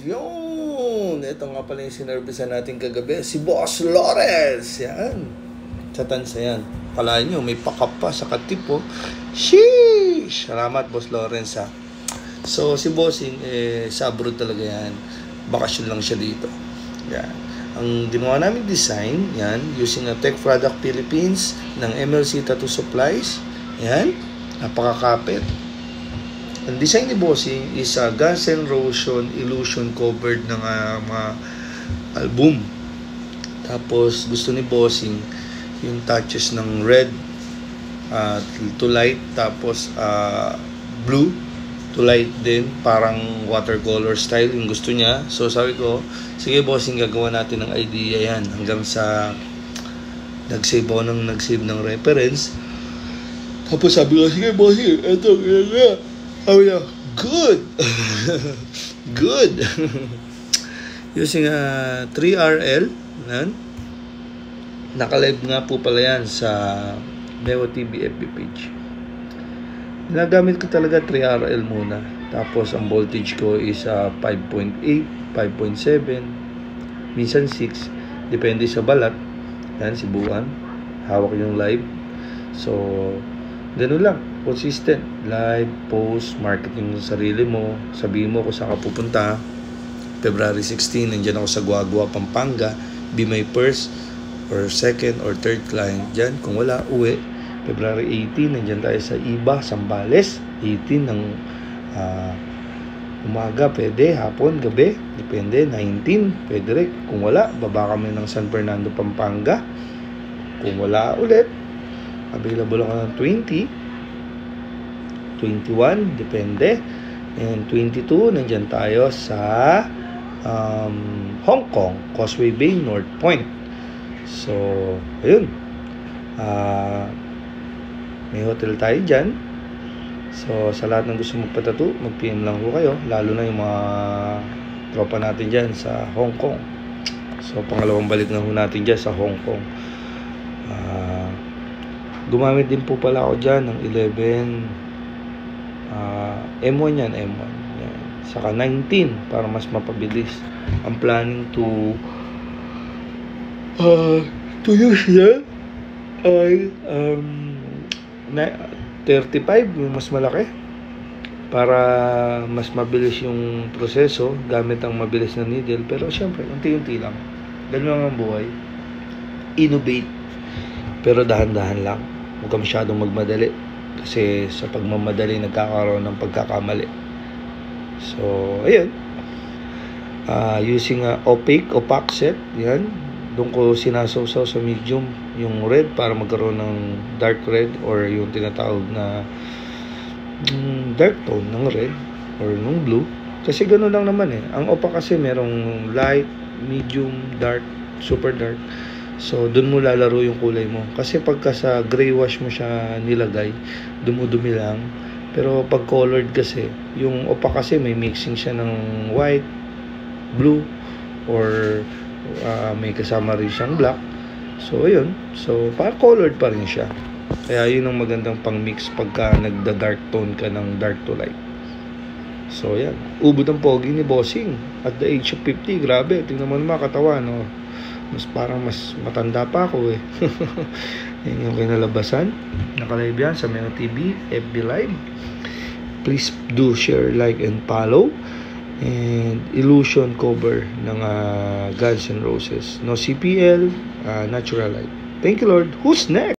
Yun! Ito nga pala yung sinervisan natin kagabi. Si Boss Lawrence. Yan. Sa tansa yan. Kalahin nyo, may pakap pa sa katip, oh. Sheesh! Salamat, Boss Lawrence, ha. So, si Bossing, sa abroad talaga yan. Bakasyon lang siya dito. Yan. Ang ginawa namin design, yan, using a Tech Product Philippines ng MLC Tattoo Supplies. Yan. Napakakapit. Ang design ni Bossing is a Guns N' Roses illusion covered ng mga album. Tapos gusto ni Bossing yung touches ng red to light, tapos blue to light din, parang watercolor style yung gusto niya. So sabi ko, sige Bossing, gagawa natin ng idea yan, hanggang sa nag-save ng reference. Tapos sabi ko, sige Bossing, eto gaya. Oh yeah, good. Good. Using 3RL, yan. Naka-live nga po pala yan sa Meo TV FB page. Ginagamit ko talaga 3RL muna. Tapos ang voltage ko is 5.8, 5.7, minsan 6. Depende sa balat. Yan, sibuan. Hawak yung live. So, ganun lang. Consistent. Live, post, marketing sa sarili mo. Sabihin mo kung saan ka pupunta. February 16, nandiyan ako sa Guagua, Pampanga. Be my first or second or third client dyan. Kung wala, uwi. February 18, nandiyan tayo sa Iba, Zambales. 18 ng umaga, pwede. Hapon, gabi, depende. 19, pwede rin. Kung wala, baba kami ng San Fernando, Pampanga. Kung wala ulit, available ako ng 21, depende. And 22, nandiyan tayo sa Hong Kong, Causeway Bay, North Point. So, ayun. May hotel tayo dyan. So, sa lahat ng gusto magpatattoo, mag-PM lang ko kayo. Lalo na yung mga tropa natin dyan sa Hong Kong. So, pangalawang balik na ho natin dyan sa Hong Kong. Gumamit din po pala ako dyan ng 11 M1 yan, M1 yan. Saka 19 para mas mapabilis. Ang planning to use yan ay 35, yung mas malaki, para mas mabilis yung proseso gamit ang mabilis na needle. Pero syempre, unti-unti lang. Ganun lang ang buhay. Innovate, pero dahan-dahan lang. Huwag ka masyadong magmadali, kasi sa pagmamadali nagkakaroon ng pagkakamali. So, ayun. Using opaque set, yan. Doon ko sinasawsaw sa medium yung red para magkaroon ng dark red, or yung tinatawag na dark tone ng red or ng blue. Kasi gano'n lang naman eh. Ang opaque kasi merong light, medium, dark, super dark. So, dun mo lalaro yung kulay mo. Kasi pagka sa gray wash mo siya nilagay, dumudumi lang. Pero pag colored kasi, yung opaque kasi may mixing siya ng white, blue, or may kasama rin siyang black. So, ayun. So, para colored pa rin siya. Kaya yun ang magandang pang-mix pagka nagda-dark tone ka ng dark to light. So, yan. Ubod ang pogi ni Bossing. At the age of 50, grabe. Tingnan mo naman katawan, no? Parang mas matanda pa ako eh. Yan yung kinalabasan. Naka-live yan sa Meo TV FB Live. Please do share, like, and follow. And illusion cover ng Guns N' Roses. No CPL, Natural Light. Thank you, Lord. Who's next?